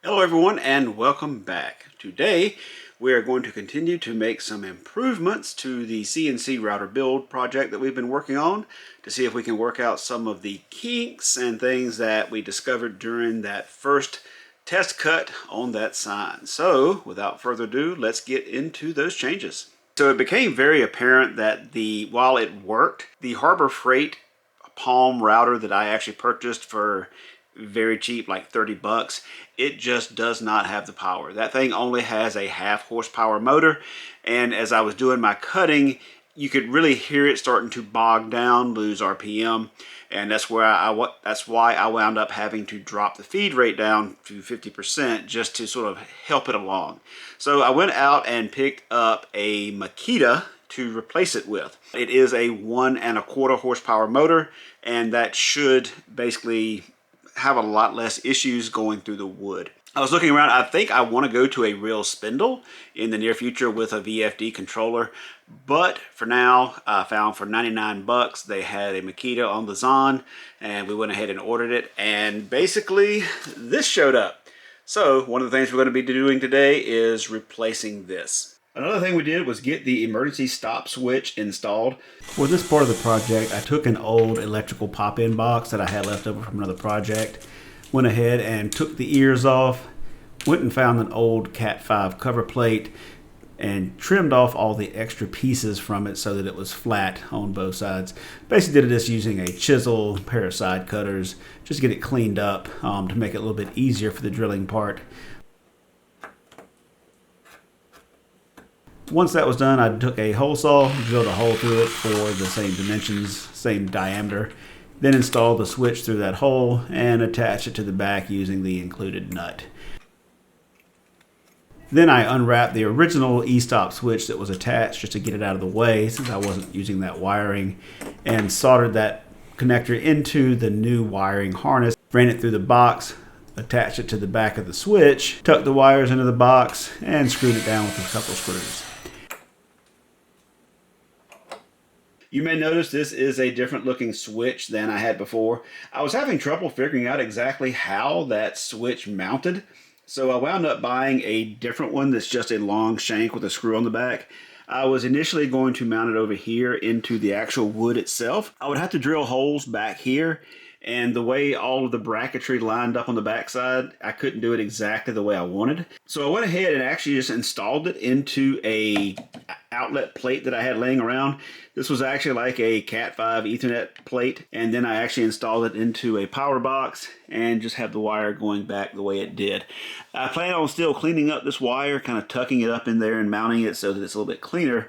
Hello everyone and welcome back. Today we are going to continue to make some improvements to the CNC router build project that we've been working on to see if we can work out some of the kinks and things that we discovered during that first test cut on that sign. So without further ado, let's get into those changes. So it became very apparent that while it worked, the Harbor Freight Palm router that I actually purchased for very cheap, like 30 bucks, it just does not have the power. That thing only has a 1/2 horsepower motor, and as I was doing my cutting, you could really hear it starting to bog down, lose RPM, and that's why I wound up having to drop the feed rate down to 50% just to sort of help it along. So I went out and picked up a Makita to replace it with. It is a 1 1/4 horsepower motor, and that should basically have a lot less issues going through the wood. I was looking around. I think I want to go to a real spindle in the near future with a VFD controller, but for now I found for 99 bucks they had a Makita on the Zon, and we went ahead and ordered it, and basically this showed up. So one of the things we're going to be doing today is replacing this. Another thing we did was get the emergency stop switch installed. For this part of the project, I took an old electrical pop-in box that I had left over from another project, went ahead and took the ears off, went and found an old Cat 5 cover plate, and trimmed off all the extra pieces from it so that it was flat on both sides. Basically did this using a chisel, pair of side cutters, just to get it cleaned up to make it a little bit easier for the drilling part. Once that was done, I took a hole saw, drilled a hole through it for the same dimensions, same diameter, then installed the switch through that hole and attached it to the back using the included nut. Then I unwrapped the original e-stop switch that was attached just to get it out of the way since I wasn't using that wiring, and soldered that connector into the new wiring harness, ran it through the box, attached it to the back of the switch, tucked the wires into the box, and screwed it down with a couple screws. You may notice this is a different looking switch than I had before. I was having trouble figuring out exactly how that switch mounted, so I wound up buying a different one that's just a long shank with a screw on the back. I was initially going to mount it over here into the actual wood itself. I would have to drill holes back here, and the way all of the bracketry lined up on the backside, I couldn't do it exactly the way I wanted. So I went ahead and actually just installed it into a outlet plate that I had laying around. This was actually like a Cat 5 Ethernet plate, and then I actually installed it into a power box and just have the wire going back the way it did. I plan on still cleaning up this wire, kind of tucking it up in there and mounting it so that it's a little bit cleaner.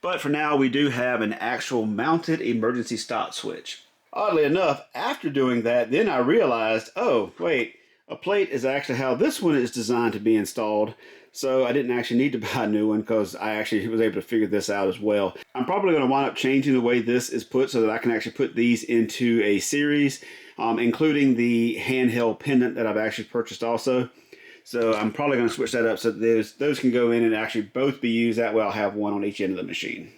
But for now, we do have an actual mounted emergency stop switch. Oddly enough, after doing that, then I realized, oh, wait, a plate is actually how this one is designed to be installed. So I didn't actually need to buy a new one because I actually was able to figure this out as well. I'm probably going to wind up changing the way this is put so that I can actually put these into a series, including the handheld pendant that I've actually purchased also. So I'm probably going to switch that up so that those can go in and actually both be used. That way I'll have one on each end of the machine.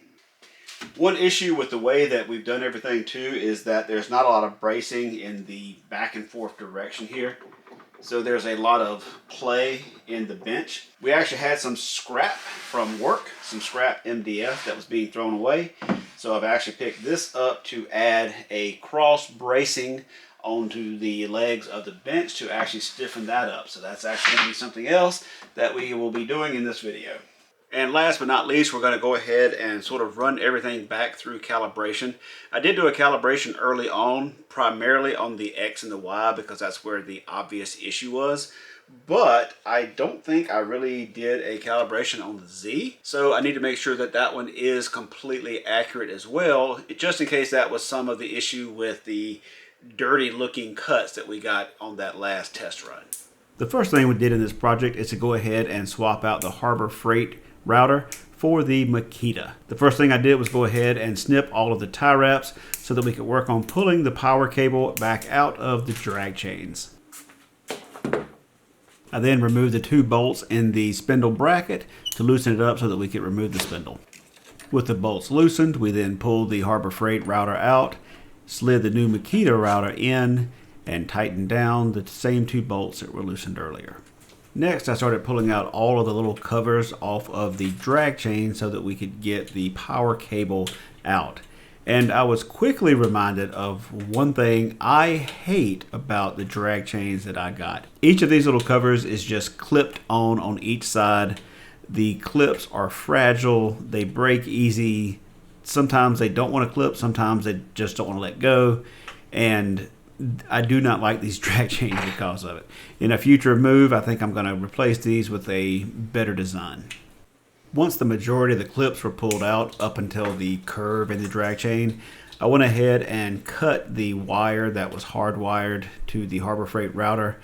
One issue with the way that we've done everything too is that there's not a lot of bracing in the back and forth direction here. So there's a lot of play in the bench. We actually had some scrap from work, some scrap MDF that was being thrown away. So I've actually picked this up to add a cross bracing onto the legs of the bench to actually stiffen that up. So that's actually going to be something else that we will be doing in this video. And last but not least, we're going to go ahead and sort of run everything back through calibration. I did do a calibration early on, primarily on the X and the Y because that's where the obvious issue was. But I don't think I really did a calibration on the Z. So I need to make sure that that one is completely accurate as well, just in case that was some of the issue with the dirty looking cuts that we got on that last test run. The first thing we did in this project is to go ahead and swap out the Harbor Freight router for the Makita. The first thing I did was go ahead and snip all of the tie wraps so that we could work on pulling the power cable back out of the drag chains. I then removed the 2 bolts in the spindle bracket to loosen it up so that we could remove the spindle. With the bolts loosened, we then pulled the Harbor Freight router out, slid the new Makita router in, and tightened down the same 2 bolts that were loosened earlier. Next, I started pulling out all of the little covers off of the drag chain so that we could get the power cable out. And I was quickly reminded of one thing I hate about the drag chains that I got. Each of these little covers is just clipped on each side. The clips are fragile, they break easy. Sometimes they don't want to clip, sometimes they just don't want to let go. And I do not like these drag chains because of it. In a future move, I think I'm going to replace these with a better design. Once the majority of the clips were pulled out up until the curve in the drag chain, I went ahead and cut the wire that was hardwired to the Harbor Freight router.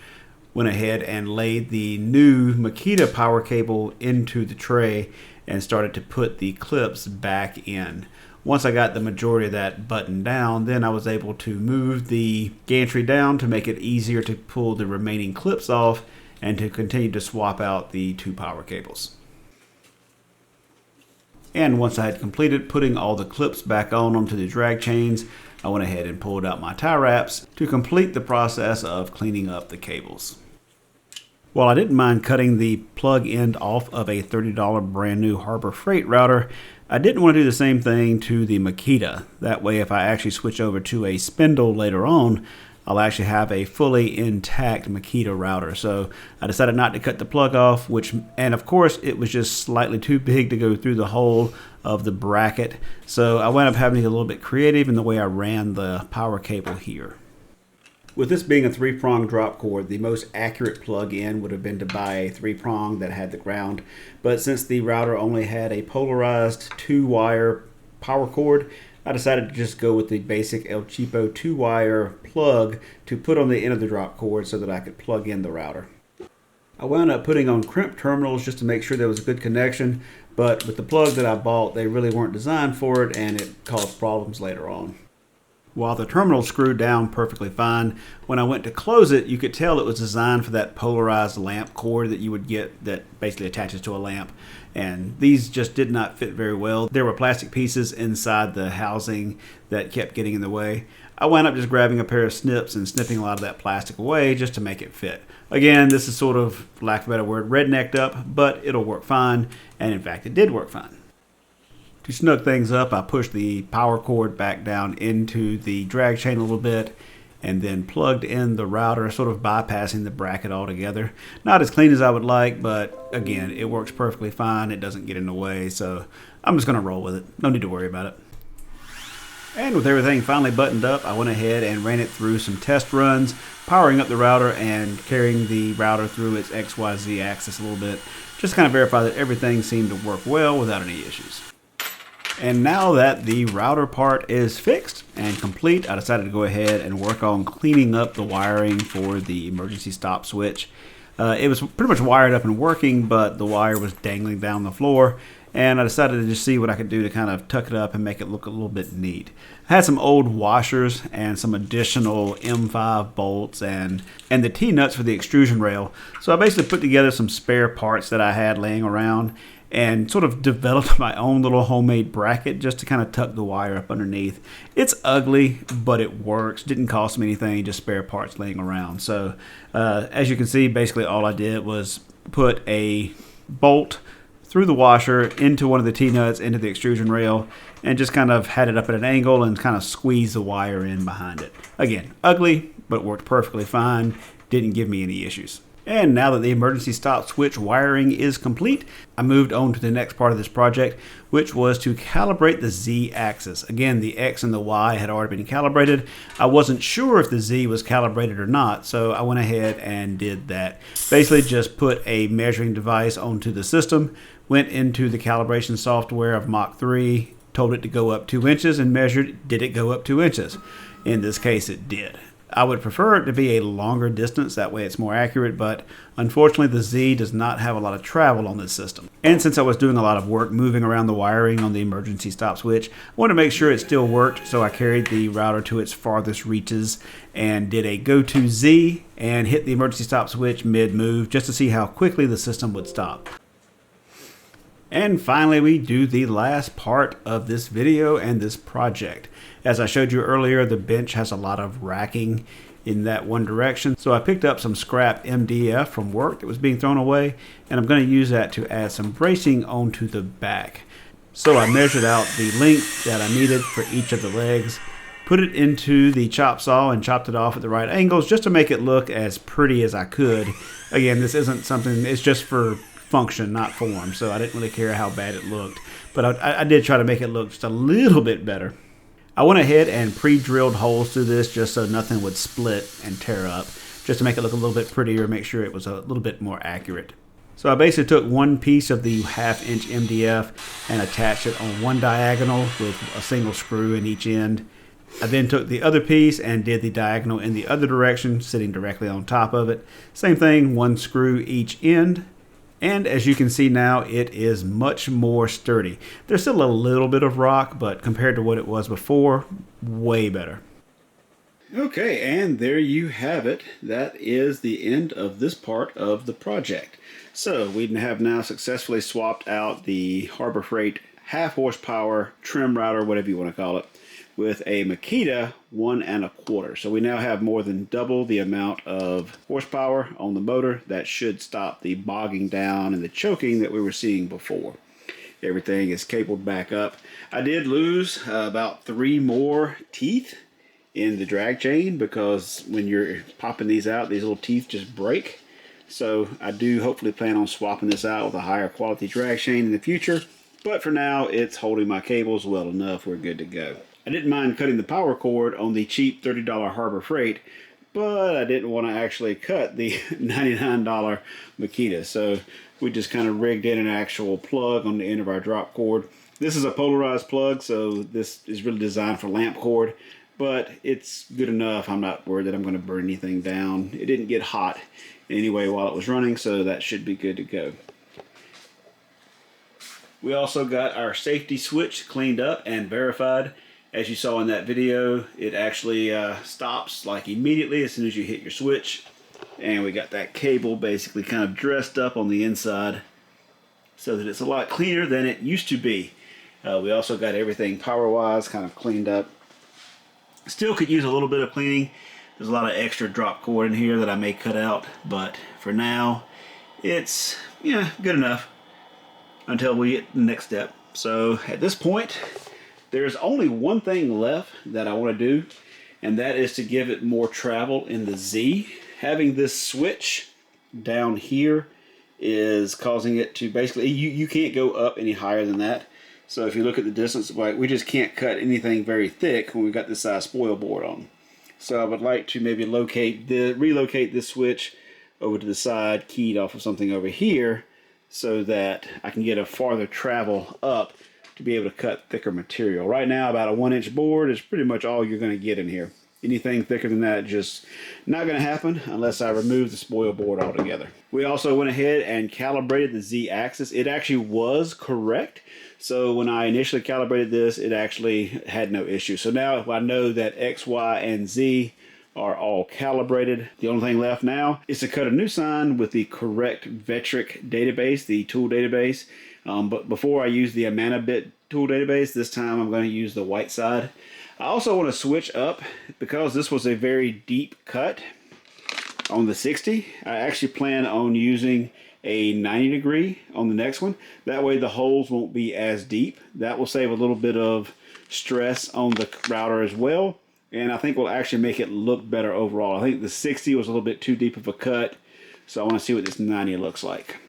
Went ahead and laid the new Makita power cable into the tray and started to put the clips back in. Once I got the majority of that buttoned down, then I was able to move the gantry down to make it easier to pull the remaining clips off and to continue to swap out the two power cables. And once I had completed putting all the clips back onto the drag chains, I went ahead and pulled out my tie wraps to complete the process of cleaning up the cables. While I didn't mind cutting the plug end off of a $30 brand new Harbor Freight router, I didn't want to do the same thing to the Makita. That way, if I actually switch over to a spindle later on, I'll actually have a fully intact Makita router. So I decided not to cut the plug off, and of course it was just slightly too big to go through the hole of the bracket. So I wound up having to get a little bit creative in the way I ran the power cable here. With this being a 3-prong drop cord, the most accurate plug-in would have been to buy a 3-prong that had the ground. But since the router only had a polarized 2-wire power cord, I decided to just go with the basic El Cheapo 2-wire plug to put on the end of the drop cord so that I could plug in the router. I wound up putting on crimp terminals just to make sure there was a good connection, but with the plug that I bought, they really weren't designed for it and it caused problems later on. While the terminal screwed down perfectly fine, when I went to close it, you could tell it was designed for that polarized lamp cord that you would get that basically attaches to a lamp. And these just did not fit very well. There were plastic pieces inside the housing that kept getting in the way. I wound up just grabbing a pair of snips and snipping a lot of that plastic away just to make it fit. Again, this is sort of, for lack of a better word, rednecked up, but it'll work fine. And in fact, it did work fine. To snug things up, I pushed the power cord back down into the drag chain a little bit and then plugged in the router, sort of bypassing the bracket altogether. Not as clean as I would like, but again, it works perfectly fine. It doesn't get in the way, so I'm just going to roll with it. No need to worry about it. And with everything finally buttoned up, I went ahead and ran it through some test runs, powering up the router and carrying the router through its XYZ axis a little bit, just to kind of verify that everything seemed to work well without any issues. And now that the router part is fixed and complete, I decided to go ahead and work on cleaning up the wiring for the emergency stop switch. It was pretty much wired up and working, but the wire was dangling down the floor, and I decided to just see what I could do to kind of tuck it up and make it look a little bit neat. I had some old washers and some additional M5 bolts and the T-nuts for the extrusion rail. So I basically put together some spare parts that I had laying around and sort of developed my own little homemade bracket just to kind of tuck the wire up underneath. It's ugly, but it works. Didn't cost me anything, just spare parts laying around. So as you can see, basically all I did was put a bolt through the washer into one of the T-nuts into the extrusion rail and just kind of had it up at an angle and kind of squeezed the wire in behind it. Again, ugly, but worked perfectly fine. Didn't give me any issues. And now that the emergency stop switch wiring is complete, I moved on to the next part of this project, which was to calibrate the Z axis. Again, the X and the Y had already been calibrated. I wasn't sure if the Z was calibrated or not, so I went ahead and did that. Basically just put a measuring device onto the system, went into the calibration software of Mach 3, told it to go up 2 inches and measured, did it go up 2 inches? In this case, it did. I would prefer it to be a longer distance, that way it's more accurate, but unfortunately the Z does not have a lot of travel on this system. And since I was doing a lot of work moving around the wiring on the emergency stop switch, I wanted to make sure it still worked, so I carried the router to its farthest reaches and did a go to Z and hit the emergency stop switch mid-move just to see how quickly the system would stop. And finally, we do the last part of this video and this project. As I showed you earlier, the bench has a lot of racking, in that one direction. So I picked up some scrap MDF from work that was being thrown away, and I'm going to use that to add some bracing onto the back. So I measured out the length that I needed for each of the legs, put it into the chop saw and chopped it off at the right angles just to make it look as pretty as I could. Again, this isn't something, it's just for function, not form, so I didn't really care how bad it looked. But I did try to make it look just a little bit better. I went ahead and pre-drilled holes through this just so nothing would split and tear up, just to make it look a little bit prettier, make sure it was a little bit more accurate. So I basically took one piece of the 1/2 inch MDF and attached it on one diagonal with a single screw in each end. I then took the other piece and did the diagonal in the other direction, sitting directly on top of it. Same thing, one screw each end. And as you can see now, it is much more sturdy. There's still a little bit of rock, but compared to what it was before, way better. Okay, and there you have it. That is the end of this part of the project. So we have now successfully swapped out the Harbor Freight 1/2 horsepower trim router, whatever you want to call it, with a Makita 1 1/4. So we now have more than double the amount of horsepower on the motor. That should stop the bogging down and the choking that we were seeing before. Everything is cabled back up. I did lose about 3 more teeth in the drag chain because when you're popping these out, these little teeth just break. So I do hopefully plan on swapping this out with a higher quality drag chain in the future. But for now, it's holding my cables well enough. We're good to go. I didn't mind cutting the power cord on the cheap $30 Harbor Freight, but I didn't want to actually cut the $99 Makita. So we just kind of rigged in an actual plug on the end of our drop cord. This is a polarized plug, so this is really designed for lamp cord, but it's good enough. I'm not worried that I'm going to burn anything down. It didn't get hot anyway while it was running, so that should be good to go. We also got our safety switch cleaned up and verified. As you saw in that video, it actually stops like immediately as soon as you hit your switch. And we got that cable basically kind of dressed up on the inside so that it's a lot cleaner than it used to be. We also got everything power-wise kind of cleaned up. Still could use a little bit of cleaning. There's a lot of extra drop cord in here that I may cut out, but for now, it's good enough until we get the next step. So at this point, there's only one thing left that I want to do, and that is to give it more travel in the Z. Having this switch down here is causing it to basically, you can't go up any higher than that. So if you look at the distance, like we just can't cut anything very thick when we've got this size spoil board on. So I would like to maybe relocate this switch over to the side, keyed off of something over here, so that I can get a farther travel up to be able to cut thicker material. Right now, about a 1-inch board is pretty much all you're going to get in here. Anything thicker than that just not going to happen unless I remove the spoil board altogether. We also went ahead and calibrated the Z-axis. It actually was correct. So when I initially calibrated this, it actually had no issue. So now I know that X, Y, and Z are all calibrated. The only thing left now is to cut a new sign with the correct metric database, the tool database. But before I use the Amanabit tool database, this time I'm going to use the white side. I also want to switch up because this was a very deep cut on the 60. I actually plan on using a 90 degree on the next one. That way the holes won't be as deep. That will save a little bit of stress on the router as well. And I think will actually make it look better overall. I think the 60 was a little bit too deep of a cut. So I want to see what this 90 looks like.